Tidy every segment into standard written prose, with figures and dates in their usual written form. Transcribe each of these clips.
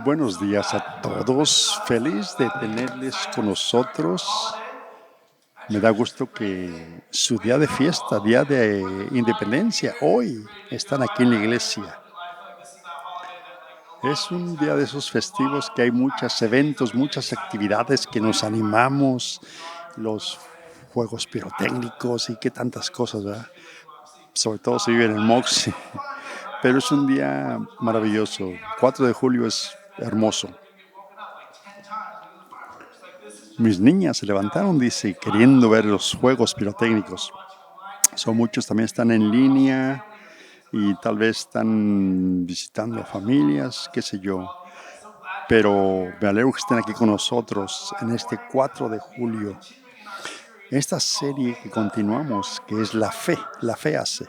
Buenos días a todos. Feliz de tenerles con nosotros. Me da gusto que su día de fiesta, día de independencia, hoy están aquí en la iglesia. Es un día de esos festivos que hay muchos eventos, muchas actividades que nos animamos, los juegos pirotécnicos y qué tantas cosas, ¿verdad? Sobre todo si viven en Mox, pero es un día maravilloso. 4 de julio es hermoso. Mis niñas se levantaron, dice, queriendo ver los juegos pirotécnicos. Son muchos, también están en línea y tal vez están visitando a familias, qué sé yo. Pero me alegro que estén aquí con nosotros en este 4 de julio. Esta serie que continuamos, que es la fe hace,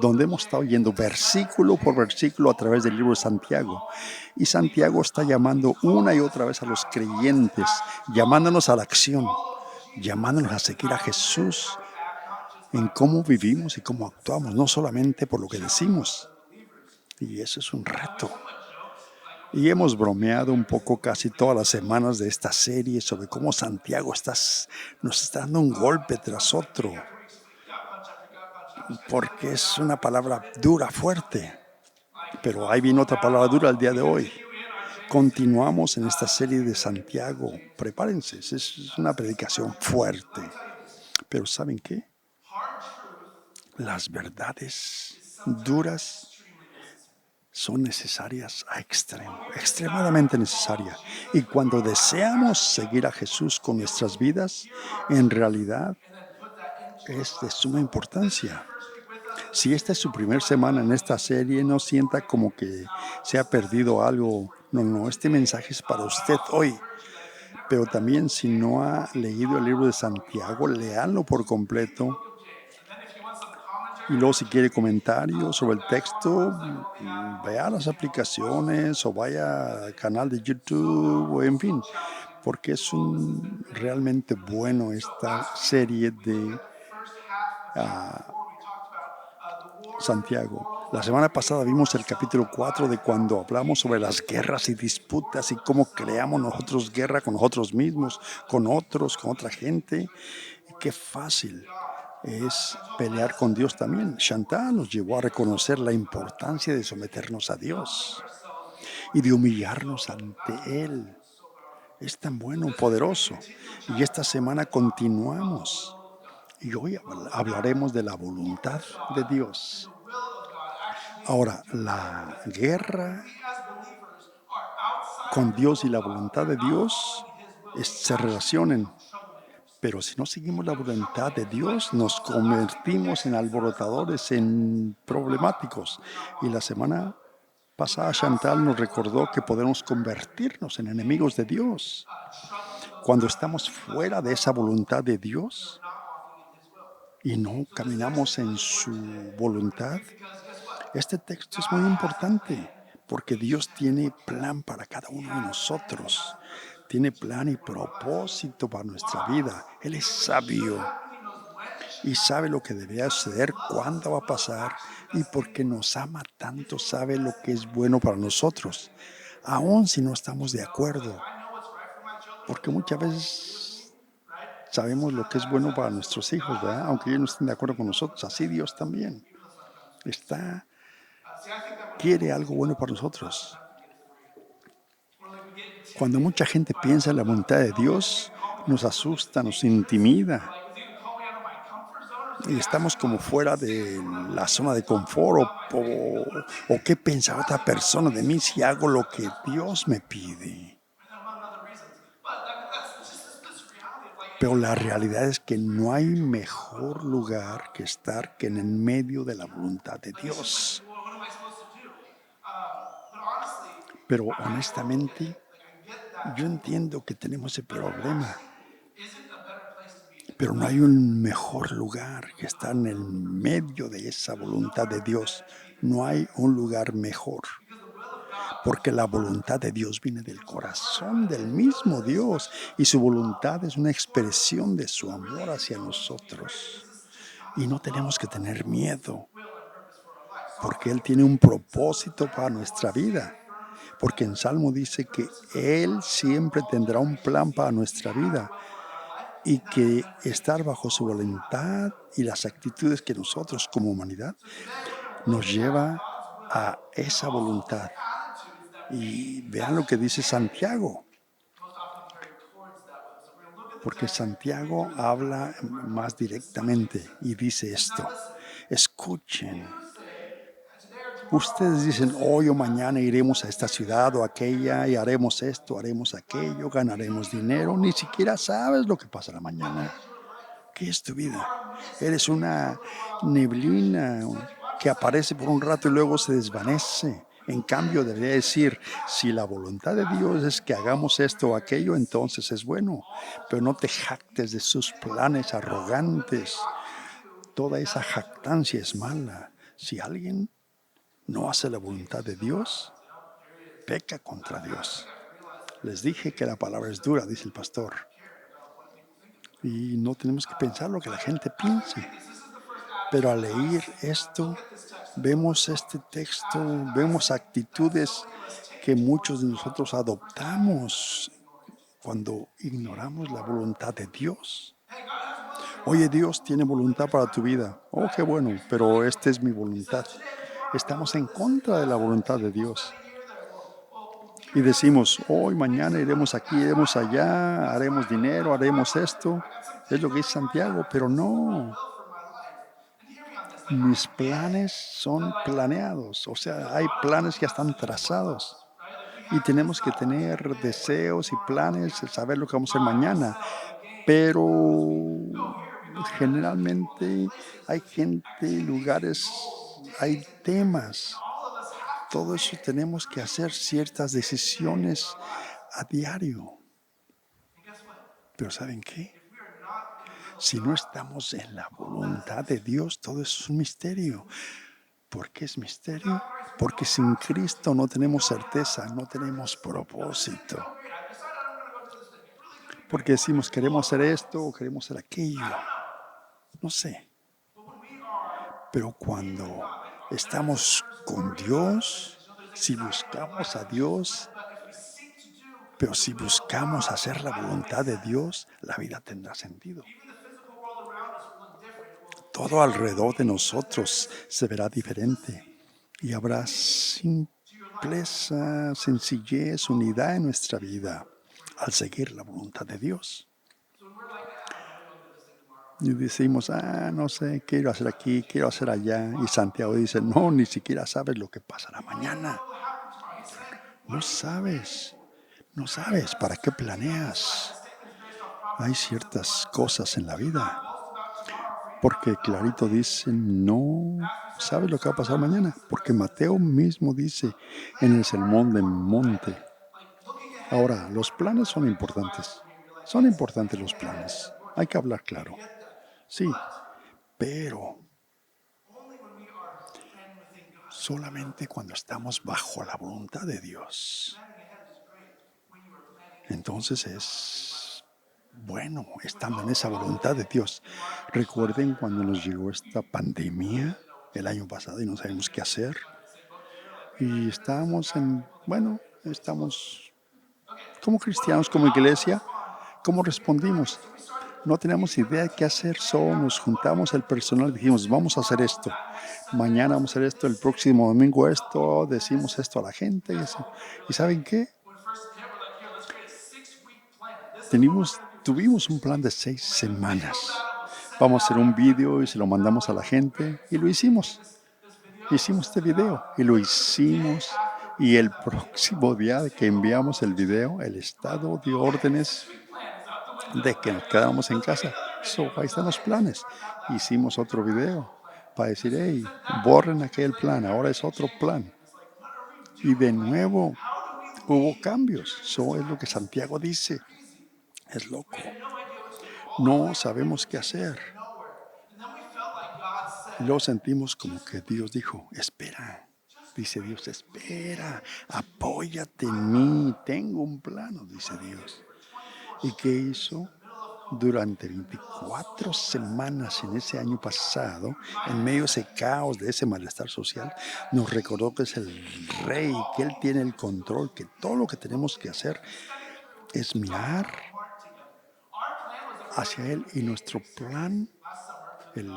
donde hemos estado yendo versículo por versículo a través del libro de Santiago. Y Santiago está llamando una y otra vez a los creyentes, llamándonos a la acción, llamándonos a seguir a Jesús en cómo vivimos y cómo actuamos, no solamente por lo que decimos. Y eso es un reto. Y hemos bromeado un poco casi todas las semanas de esta serie sobre cómo Santiago nos está dando un golpe tras otro, porque es una palabra dura, fuerte. Pero ahí viene otra palabra dura el día de hoy. Continuamos en esta serie de Santiago. Prepárense, es una predicación fuerte. Pero ¿saben qué? Las verdades duras son necesarias a extremo, extremadamente necesarias. Y cuando deseamos seguir a Jesús con nuestras vidas, en realidad es de suma importancia. Si esta es su primera semana en esta serie, no sienta como que se ha perdido algo. No, no, este mensaje es para usted hoy. Pero también si no ha leído el libro de Santiago, léanlo por completo. Y luego si quiere comentarios sobre el texto, vea las aplicaciones o vaya al canal de YouTube o en fin, porque es realmente bueno esta serie de ah, Santiago. La semana pasada vimos el capítulo 4 de cuando hablamos sobre las guerras y disputas y cómo creamos nosotros guerra con nosotros mismos, con otros, con otra gente. Y qué fácil es pelear con Dios también. Chantal nos llevó a reconocer la importancia de someternos a Dios y de humillarnos ante Él. Es tan bueno, poderoso. Y esta semana continuamos. Y hoy hablaremos de la voluntad de Dios. Ahora, la guerra con Dios y la voluntad de Dios se relacionan. Pero si no seguimos la voluntad de Dios, nos convertimos en alborotadores, en problemáticos. Y la semana pasada Chantal nos recordó que podemos convertirnos en enemigos de Dios. Cuando estamos fuera de esa voluntad de Dios y no caminamos en su voluntad, este texto es muy importante porque Dios tiene plan para cada uno de nosotros. Tiene plan y propósito para nuestra vida. Él es sabio y sabe lo que debe suceder, cuándo va a pasar y porque nos ama tanto sabe lo que es bueno para nosotros, aun si no estamos de acuerdo, porque muchas veces sabemos lo que es bueno para nuestros hijos, ¿verdad? Aunque ellos no estén de acuerdo con nosotros, así Dios también quiere algo bueno para nosotros. Cuando mucha gente piensa en la voluntad de Dios, nos asusta, nos intimida y estamos como fuera de la zona de confort o qué pensará otra persona de mí si hago lo que Dios me pide. Pero la realidad es que no hay mejor lugar que estar que en el medio de la voluntad de Dios. Pero honestamente, yo entiendo que tenemos ese problema, pero no hay un mejor lugar que estar en el medio de esa voluntad de Dios. No hay un lugar mejor, porque la voluntad de Dios viene del corazón del mismo Dios y su voluntad es una expresión de su amor hacia nosotros. Y no tenemos que tener miedo, porque Él tiene un propósito para nuestra vida. porque en Salmo dice que Él siempre tendrá un plan para nuestra vida y que estar bajo su voluntad y las actitudes que nosotros como humanidad nos lleva a esa voluntad. Y vean lo que dice Santiago, porque Santiago habla más directamente y dice esto: escuchen. Ustedes dicen, hoy o mañana iremos a esta ciudad o aquella y haremos esto, haremos aquello, ganaremos dinero. Ni siquiera sabes lo que pasará mañana. ¿Qué es tu vida? Eres una neblina que aparece por un rato y luego se desvanece. En cambio, debería decir, si la voluntad de Dios es que hagamos esto o aquello, entonces es bueno. Pero no te jactes de sus planes arrogantes. Toda esa jactancia es mala. Si alguien no hace la voluntad de Dios, peca contra Dios. Les dije que la palabra es dura, dice el pastor. Y no tenemos que pensar lo que la gente piense. Pero al leer esto, vemos este texto, vemos actitudes que muchos de nosotros adoptamos cuando ignoramos la voluntad de Dios. Oye, Dios tiene voluntad para tu vida. Oh, qué bueno, pero esta es mi voluntad. Estamos en contra de la voluntad de Dios. Y decimos, hoy, mañana iremos aquí, iremos allá, haremos dinero, haremos esto. Es lo que dice Santiago, pero no. Mis planes son planeados, o sea, hay planes que ya están trazados. Y tenemos que tener deseos y planes, saber lo que vamos a hacer mañana. Pero generalmente hay gente, lugares, hay temas. Todo eso tenemos que hacer ciertas decisiones a diario. Pero ¿saben qué? Si no estamos en la voluntad de Dios, todo eso es un misterio. ¿Por qué es misterio? Porque sin Cristo no tenemos certeza, no tenemos propósito. Porque decimos, queremos hacer esto o queremos hacer aquello. No sé. Pero cuando estamos con Dios, si buscamos a Dios, pero si buscamos hacer la voluntad de Dios, la vida tendrá sentido. Todo alrededor de nosotros se verá diferente y habrá simpleza, sencillez, unidad en nuestra vida al seguir la voluntad de Dios. Y decimos, no sé, quiero hacer aquí, quiero hacer allá. Y Santiago dice, no, ni siquiera sabes lo que pasará mañana. No sabes, no sabes para qué planeas. Hay ciertas cosas en la vida. Porque clarito dice, no sabes lo que va a pasar mañana. Porque Mateo mismo dice en el Sermón del Monte. Ahora, los planes son importantes. Son importantes los planes. Hay que hablar claro. Sí, pero solamente cuando estamos bajo la voluntad de Dios. Entonces es bueno estando en esa voluntad de Dios. Recuerden cuando nos llegó esta pandemia el año pasado y no sabemos qué hacer. Y estábamos estamos como cristianos, como iglesia, ¿cómo respondimos? No teníamos idea de qué hacer, solo nos juntamos el personal y dijimos, vamos a hacer esto. Mañana vamos a hacer esto, el próximo domingo esto, decimos esto a la gente. ¿Y saben qué? Tuvimos un plan de 6 semanas. Vamos a hacer un video y se lo mandamos a la gente y lo hicimos. Hicimos este video y lo hicimos y el próximo día de que enviamos el video, el Estado dio órdenes de que nos quedáramos en casa. Ahí están los planes. Hicimos otro video para decir, hey, borren aquel plan, ahora es otro plan. Y de nuevo hubo cambios. Eso es lo que Santiago dice. Es loco. No sabemos qué hacer. Y luego sentimos como que Dios dijo, espera. Dice Dios, espera, apóyate en mí, tengo un plano, dice Dios. ¿Y qué hizo? Durante 24 semanas en ese año pasado, en medio de ese caos, de ese malestar social, nos recordó que es el rey, que él tiene el control, que todo lo que tenemos que hacer es mirar hacia él. Y nuestro plan el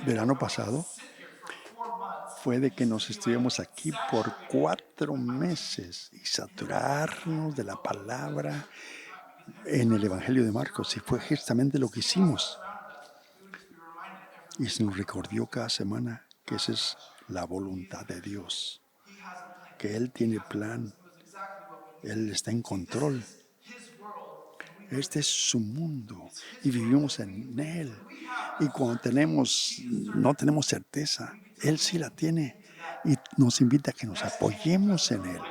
verano pasado fue de que nos estuviéramos aquí por 4 meses y saturarnos de la palabra en el Evangelio de Marcos. Y fue justamente lo que hicimos. Y se nos recordó cada semana que esa es la voluntad de Dios, que Él tiene plan, Él está en control. Este es su mundo y vivimos en Él. Y cuando no tenemos certeza, Él sí la tiene y nos invita a que nos apoyemos en Él.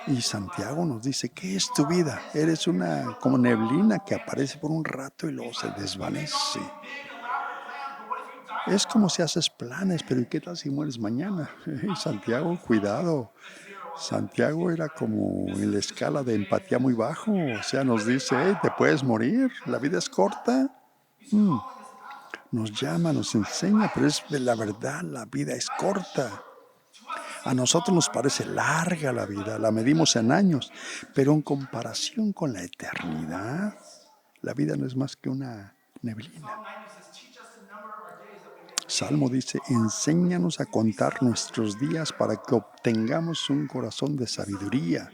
Y Santiago nos dice, ¿qué es tu vida? Eres una como neblina que aparece por un rato y luego se desvanece. Es como si haces planes, pero ¿y qué tal si mueres mañana? Hey, Santiago, cuidado. Santiago era como en la escala de empatía muy bajo, o sea, nos dice, hey, te puedes morir, la vida es corta. Mm, Nos llama, nos enseña, pero es la verdad, la vida es corta. A nosotros nos parece larga la vida, la medimos en años, pero en comparación con la eternidad, la vida no es más que una neblina. Salmo dice, enséñanos a contar nuestros días para que obtengamos un corazón de sabiduría.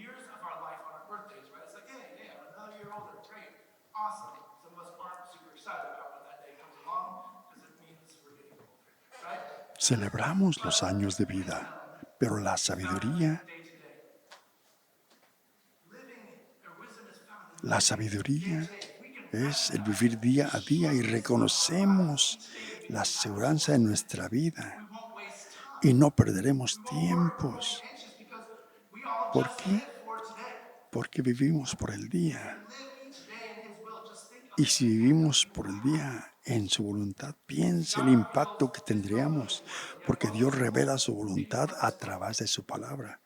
Celebramos los años de vida, pero la sabiduría es el vivir día a día y reconocemos la aseguranza de nuestra vida y no perderemos tiempos. ¿Por qué? Porque vivimos por el día. Y si vivimos por el día en su voluntad, piensa el impacto que tendríamos, porque Dios revela su voluntad a través de su palabra.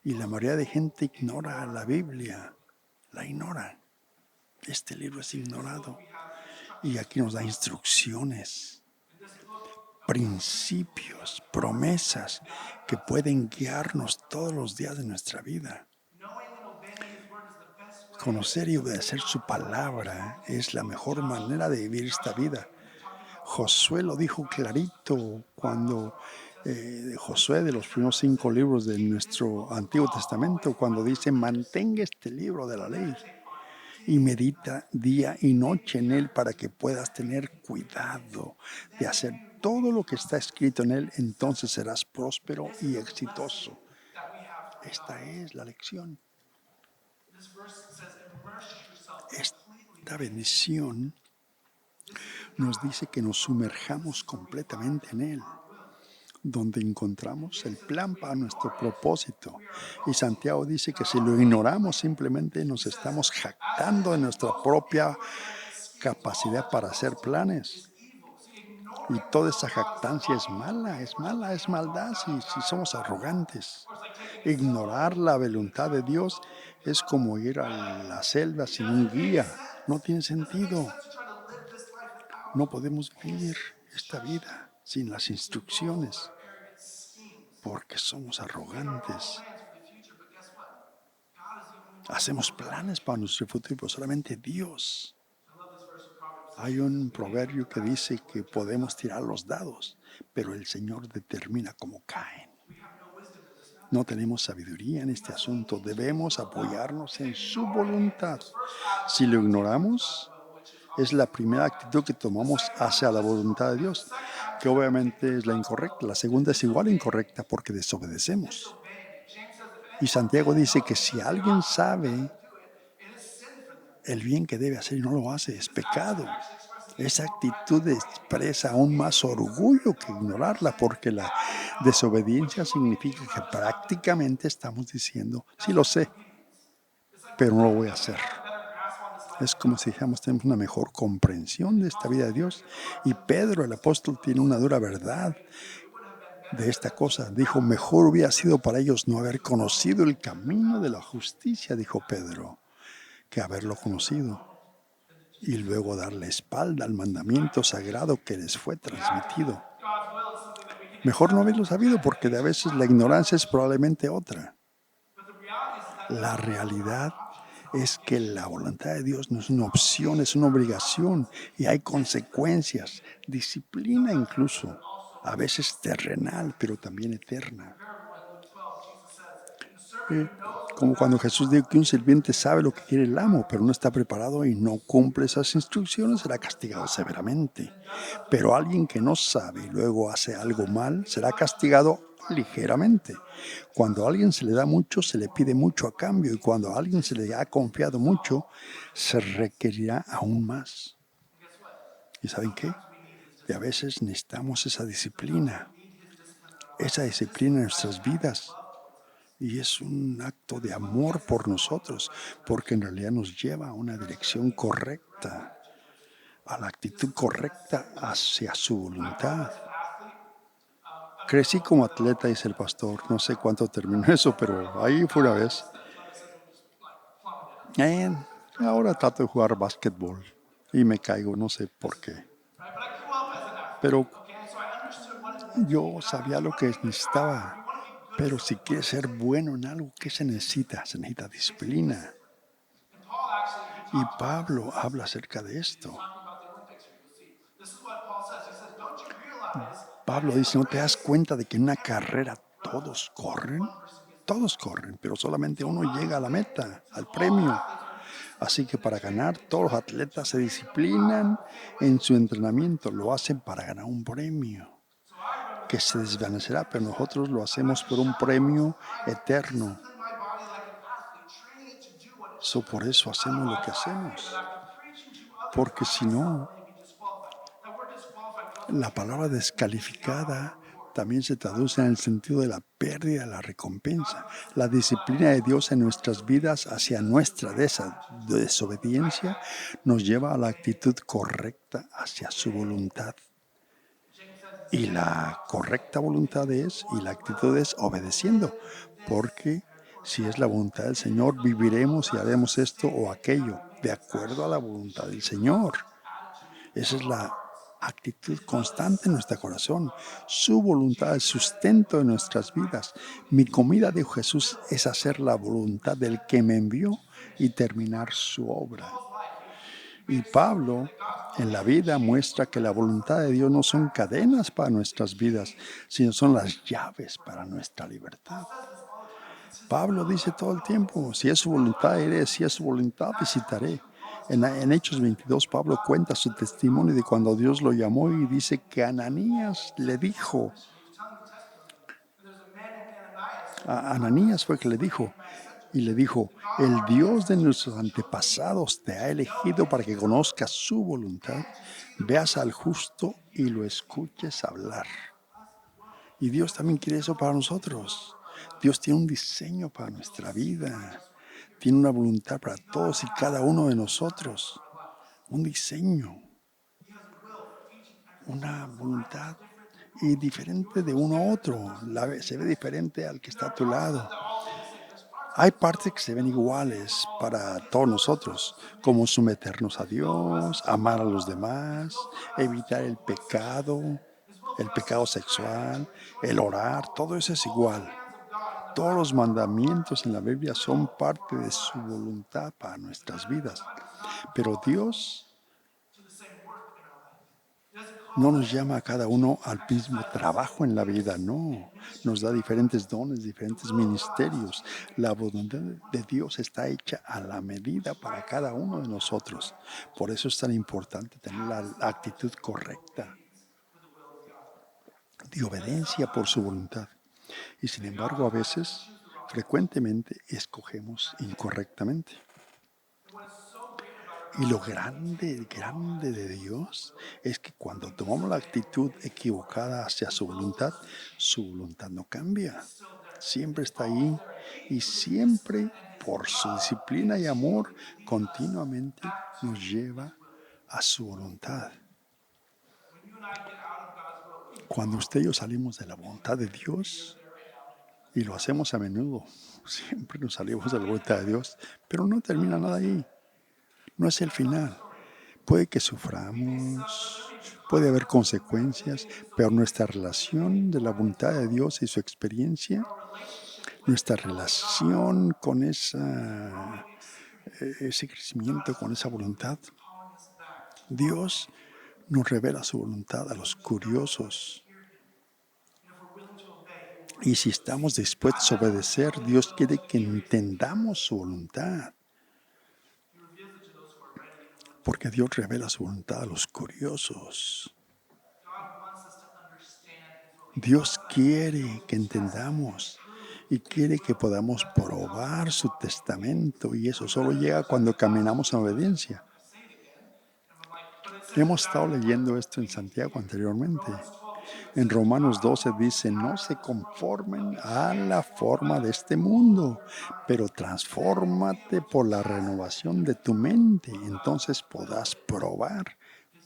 Y la mayoría de gente ignora la Biblia, la ignora. Este libro es ignorado. Y aquí nos da instrucciones, principios, promesas que pueden guiarnos todos los días de nuestra vida. Conocer y obedecer su palabra es la mejor manera de vivir esta vida. Josué lo dijo clarito cuando Josué, de los primeros 5 libros de nuestro Antiguo Testamento, cuando dice, mantenga este libro de la ley y medita día y noche en él para que puedas tener cuidado de hacer todo lo que está escrito en él, entonces serás próspero y exitoso. Esta es la lección. Esta bendición nos dice que nos sumerjamos completamente en Él, donde encontramos el plan para nuestro propósito. Y Santiago dice que si lo ignoramos, simplemente nos estamos jactando de nuestra propia capacidad para hacer planes. Y toda esa jactancia es mala, es maldad si somos arrogantes. Ignorar la voluntad de Dios es como ir a la selva sin un guía. No tiene sentido. No podemos vivir esta vida sin las instrucciones porque somos arrogantes. Hacemos planes para nuestro futuro, pero solamente Dios. Hay un proverbio que dice que podemos tirar los dados, pero el Señor determina cómo caen. No tenemos sabiduría en este asunto. Debemos apoyarnos en su voluntad. Si lo ignoramos, es la primera actitud que tomamos hacia la voluntad de Dios, que obviamente es la incorrecta. La segunda es igual incorrecta porque desobedecemos. Y Santiago dice que si alguien sabe el bien que debe hacer y no lo hace, es pecado. Esa actitud expresa aún más orgullo que ignorarla, porque la desobediencia significa que prácticamente estamos diciendo, sí lo sé, pero no lo voy a hacer. Es como si dijéramos, tenemos una mejor comprensión de esta vida de Dios. Y Pedro, el apóstol, tiene una dura verdad de esta cosa. Dijo, mejor hubiera sido para ellos no haber conocido el camino de la justicia, dijo Pedro. que haberlo conocido y luego dar la espalda al mandamiento sagrado que les fue transmitido. Mejor no haberlo sabido porque de a veces la ignorancia es probablemente otra. La realidad es que la voluntad de Dios no es una opción, es una obligación y hay consecuencias, disciplina incluso, a veces terrenal, pero también eterna. Eh, Como cuando Jesús dijo que un sirviente sabe lo que quiere el amo, pero no está preparado y no cumple esas instrucciones, será castigado severamente. Pero alguien que no sabe y luego hace algo mal, será castigado ligeramente. Cuando a alguien se le da mucho, se le pide mucho a cambio, y cuando a alguien se le ha confiado mucho, se requerirá aún más. ¿Y saben qué? Y a veces necesitamos esa disciplina en nuestras vidas. Y es un acto de amor por nosotros, porque en realidad nos lleva a una dirección correcta, a la actitud correcta hacia su voluntad. Crecí como atleta, dice el pastor. No sé cuánto terminó eso, pero ahí fue una vez. Eh, Ahora trato de jugar básquetbol y me caigo, no sé por qué. Pero yo sabía lo que necesitaba. Pero si quieres ser bueno en algo, ¿qué se necesita? Se necesita disciplina. Y Pablo habla acerca de esto. Pablo dice, ¿no te das cuenta de que en una carrera todos corren? Todos corren, pero solamente uno llega a la meta, al premio. Así que para ganar, todos los atletas se disciplinan en su entrenamiento, lo hacen para ganar un premio que se desvanecerá, pero nosotros lo hacemos por un premio eterno. Por eso hacemos lo que hacemos, porque si no, la palabra descalificada también se traduce en el sentido de la pérdida de la recompensa. La disciplina de Dios en nuestras vidas hacia nuestra desobediencia nos lleva a la actitud correcta hacia su voluntad. Y la correcta voluntad y la actitud es obedeciendo, porque si es la voluntad del Señor, viviremos y haremos esto o aquello, de acuerdo a la voluntad del Señor. Esa es la actitud constante en nuestro corazón. Su voluntad es sustento de nuestras vidas. Mi comida, dijo Jesús, es hacer la voluntad del que me envió y terminar su obra. Y Pablo en la vida muestra que la voluntad de Dios no son cadenas para nuestras vidas, sino son las llaves para nuestra libertad. Pablo dice todo el tiempo, si es su voluntad iré, si es su voluntad visitaré. En Hechos 22, Pablo cuenta su testimonio de cuando Dios lo llamó y dice que Ananías le dijo, a Ananías fue que le dijo, y le dijo, el Dios de nuestros antepasados te ha elegido para que conozcas su voluntad, veas al justo y lo escuches hablar. Y Dios también quiere eso para nosotros. Dios tiene un diseño para nuestra vida. Tiene una voluntad para todos y cada uno de nosotros. Un diseño, una voluntad y diferente de uno a otro. Se ve diferente al que está a tu lado. Hay partes que se ven iguales para todos nosotros, como someternos a Dios, amar a los demás, evitar el pecado sexual, el orar, todo eso es igual. Todos los mandamientos en la Biblia son parte de su voluntad para nuestras vidas. Pero Dios no nos llama a cada uno al mismo trabajo en la vida, no. Nos da diferentes dones, diferentes ministerios. La voluntad de Dios está hecha a la medida para cada uno de nosotros. Por eso es tan importante tener la actitud correcta de obediencia por su voluntad. Y sin embargo, a veces, frecuentemente, escogemos incorrectamente. Y lo grande, grande de Dios es que cuando tomamos la actitud equivocada hacia su voluntad no cambia. Siempre está ahí y siempre por su disciplina y amor continuamente nos lleva a su voluntad. Cuando usted y yo salimos de la voluntad de Dios, y lo hacemos a menudo, siempre nos salimos de la voluntad de Dios, pero no termina nada ahí. no es el final. Puede que suframos, puede haber consecuencias, pero nuestra relación de la voluntad de Dios y su experiencia, nuestra relación con ese crecimiento, con esa voluntad, Dios nos revela su voluntad a los curiosos. Y si estamos dispuestos a obedecer, Dios quiere que entendamos su voluntad, porque Dios revela su voluntad a los curiosos. Dios quiere que entendamos y quiere que podamos probar su testamento, y eso solo llega cuando caminamos en obediencia. Hemos estado leyendo esto en Santiago anteriormente. En Romanos 12 dice, no se conformen a la forma de este mundo, pero transfórmate por la renovación de tu mente. Entonces podrás probar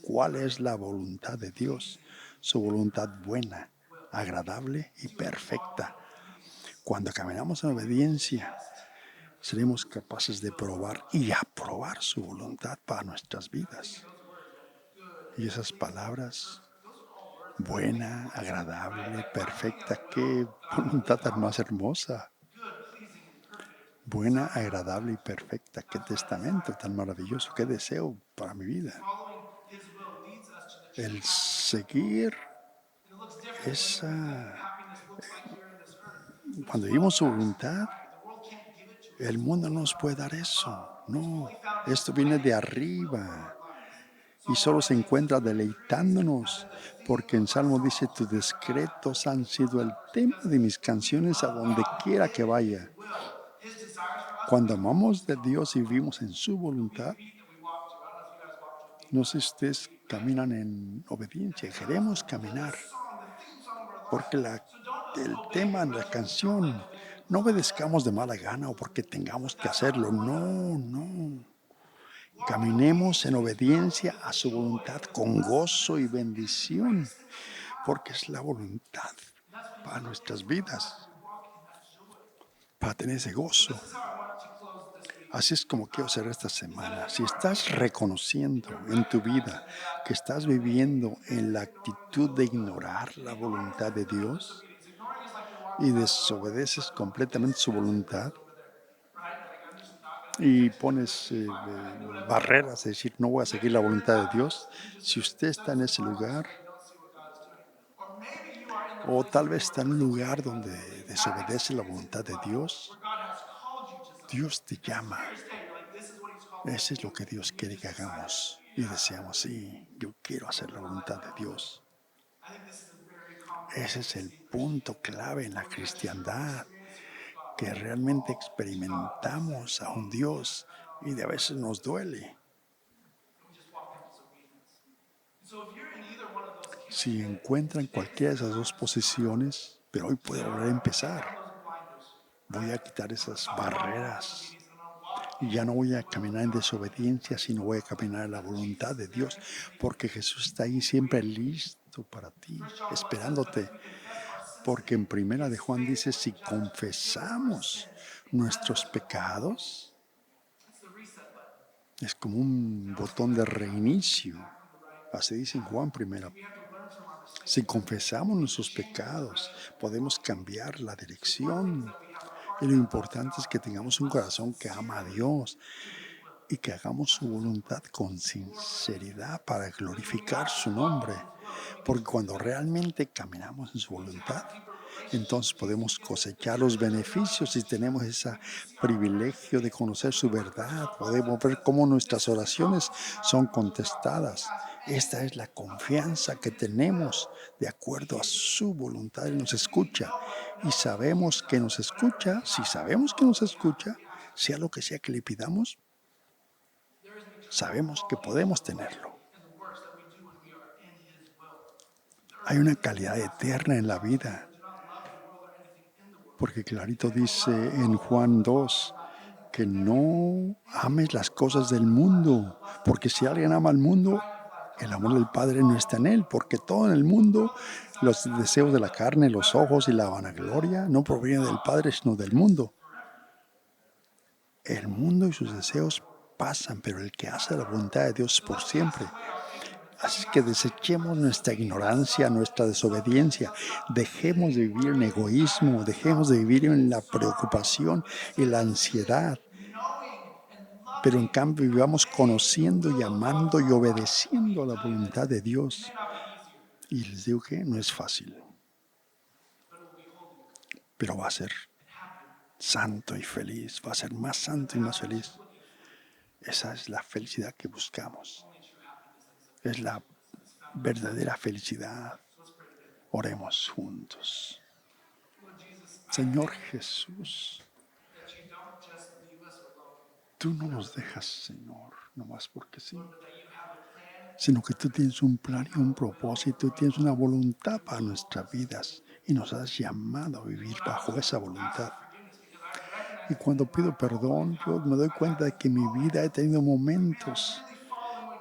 cuál es la voluntad de Dios, su voluntad buena, agradable y perfecta. Cuando caminamos en obediencia, seremos capaces de probar y aprobar su voluntad para nuestras vidas. Y esas palabras, buena, agradable, perfecta, qué voluntad tan más hermosa. Buena, agradable y perfecta, qué testamento tan maravilloso, qué deseo para mi vida. El seguir esa, cuando vivimos su voluntad, el mundo no nos puede dar eso. No, esto viene de arriba y solo se encuentra deleitándonos, porque en Salmo dice, tus decretos han sido el tema de mis canciones a donde quiera que vaya. Cuando amamos de Dios y vivimos en su voluntad, no sé si ustedes caminan en obediencia, queremos caminar, porque el tema, la canción, no obedezcamos de mala gana o porque tengamos que hacerlo, no, no. Caminemos en obediencia a su voluntad con gozo y bendición, porque es la voluntad para nuestras vidas, para tener ese gozo. Así es como quiero hacer esta semana. Si estás reconociendo en tu vida que estás viviendo en la actitud de ignorar la voluntad de Dios y desobedeces completamente su voluntad y pones barreras, es decir, no voy a seguir la voluntad de Dios, si usted está en ese lugar, o tal vez está en un lugar donde desobedece la voluntad de Dios, Dios te llama. Eso es lo que Dios quiere que hagamos. Y deseamos, sí, yo quiero hacer la voluntad de Dios. Ese es el punto clave en la cristiandad, que realmente experimentamos a un Dios y de a veces nos duele. Si encuentran cualquiera de esas dos posiciones, pero hoy puedo volver a empezar. Voy a quitar esas barreras y ya no voy a caminar en desobediencia, sino voy a caminar en la voluntad de Dios, porque Jesús está ahí siempre listo para ti, esperándote. Porque en Primera de Juan dice, si confesamos nuestros pecados, es como un botón de reinicio. Así dice en Juan primero. Si confesamos nuestros pecados, podemos cambiar la dirección. Y lo importante es que tengamos un corazón que ama a Dios y que hagamos su voluntad con sinceridad para glorificar su nombre. Porque cuando realmente caminamos en su voluntad, entonces podemos cosechar los beneficios y tenemos ese privilegio de conocer su verdad. Podemos ver cómo nuestras oraciones son contestadas. Esta es la confianza que tenemos de acuerdo a su voluntad. Él nos escucha y sabemos que nos escucha. Si sabemos que nos escucha, sea lo que sea que le pidamos, sabemos que podemos tenerlo. Hay una calidad eterna en la vida, porque clarito dice en Juan 2 que no ames las cosas del mundo, porque si alguien ama al mundo, el amor del Padre no está en él, porque todo en el mundo, los deseos de la carne, los ojos y la vanagloria, no provienen del Padre, sino del mundo. El mundo y sus deseos pasan, pero el que hace la voluntad de Dios por siempre. Así que desechemos nuestra ignorancia, nuestra desobediencia. Dejemos de vivir en egoísmo, dejemos de vivir en la preocupación y la ansiedad. Pero en cambio vivamos conociendo y amando y obedeciendo a la voluntad de Dios. Y les digo que no es fácil, pero va a ser santo y feliz, va a ser más santo y más feliz. Esa es la felicidad que buscamos. Es la verdadera felicidad. Oremos juntos. Señor Jesús, tú no nos dejas, Señor, nomás porque sí, sino que tú tienes un plan y un propósito, tienes una voluntad para nuestras vidas y nos has llamado a vivir bajo esa voluntad. Y cuando pido perdón, yo me doy cuenta de que en mi vida he tenido momentos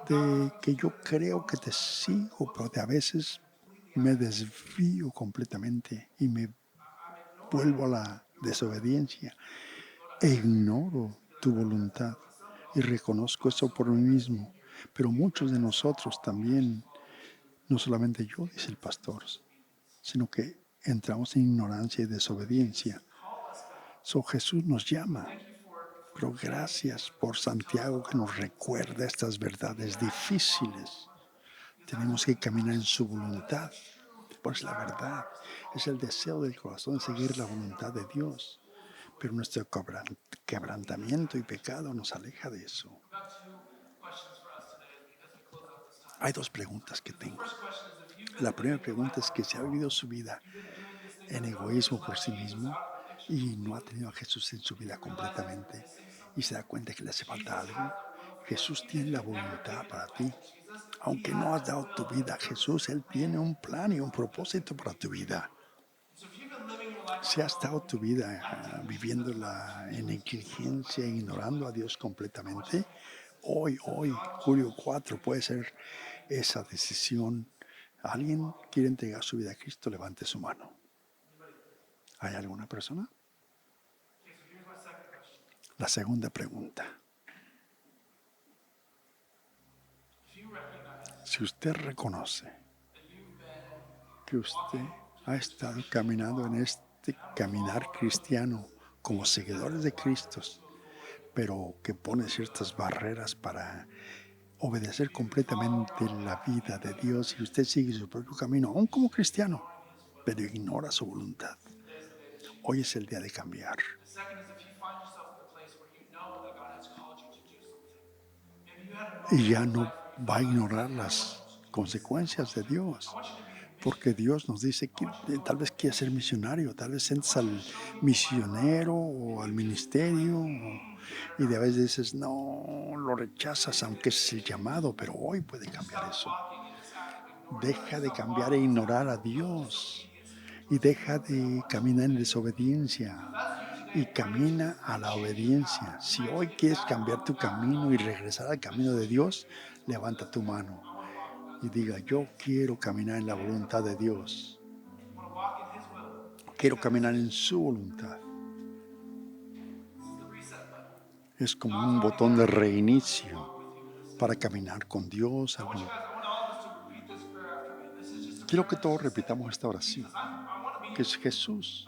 de que yo creo que te sigo, pero de a veces me desvío completamente y me vuelvo a la desobediencia e ignoro tu voluntad. Y reconozco eso por mí mismo. Pero muchos de nosotros también, no solamente yo, dice el pastor, sino que entramos en ignorancia y desobediencia. Jesús nos llama. Pero gracias por Santiago que nos recuerda estas verdades difíciles. Tenemos que caminar en su voluntad. Pues la verdad es el deseo del corazón de seguir la voluntad de Dios. Pero nuestro quebrantamiento y pecado nos aleja de eso. Hay dos preguntas que tengo. La primera pregunta es que si ha vivido su vida en egoísmo por sí mismo y no ha tenido a Jesús en su vida completamente y se da cuenta que le hace falta algo, Jesús tiene la voluntad para ti. Aunque no has dado tu vida a Jesús, Él tiene un plan y un propósito para tu vida. Si has estado tu vida viviéndola en negligencia, ignorando a Dios completamente, hoy, julio 4, puede ser esa decisión. ¿Alguien quiere entregar su vida a Cristo? Levante su mano. ¿Hay alguna persona? La segunda pregunta. Si usted reconoce que usted ha estado caminando en este caminar cristiano como seguidores de Cristo, pero que pone ciertas barreras para obedecer completamente la vida de Dios y usted sigue su propio camino, aún como cristiano, pero ignora su voluntad. Hoy es el día de cambiar. Y ya no va a ignorar las consecuencias de Dios. Porque Dios nos dice que tal vez quieres ser misionario, tal vez entres al misionero o al ministerio y de a veces dices, no, lo rechazas, aunque es el llamado, pero hoy puede cambiar eso. Deja de cambiar e ignorar a Dios y deja de caminar en desobediencia y camina a la obediencia. Si hoy quieres cambiar tu camino y regresar al camino de Dios, levanta tu mano y diga, yo quiero caminar en la voluntad de Dios. Quiero caminar en su voluntad. Es como un botón de reinicio para caminar con Dios. Quiero que todos repitamos esta oración, que es Jesús.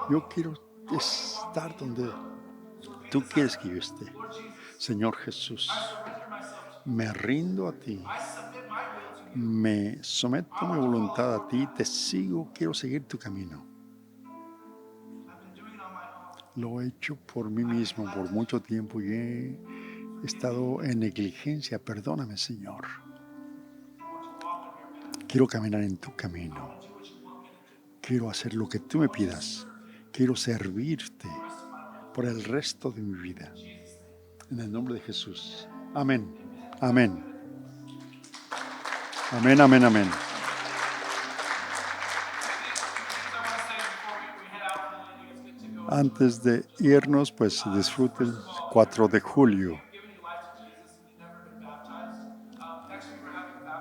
Yo quiero estar donde tú quieres que yo esté. Señor Jesús, me rindo a ti. Me someto mi voluntad a ti, te sigo, quiero seguir tu camino. Lo he hecho por mí mismo por mucho tiempo y he estado en negligencia. Perdóname, Señor. Quiero caminar en tu camino. Quiero hacer lo que tú me pidas. Quiero servirte por el resto de mi vida. En el nombre de Jesús. Amén. Amén. Amén, amén, amén. Antes de irnos, pues disfruten 4 de julio.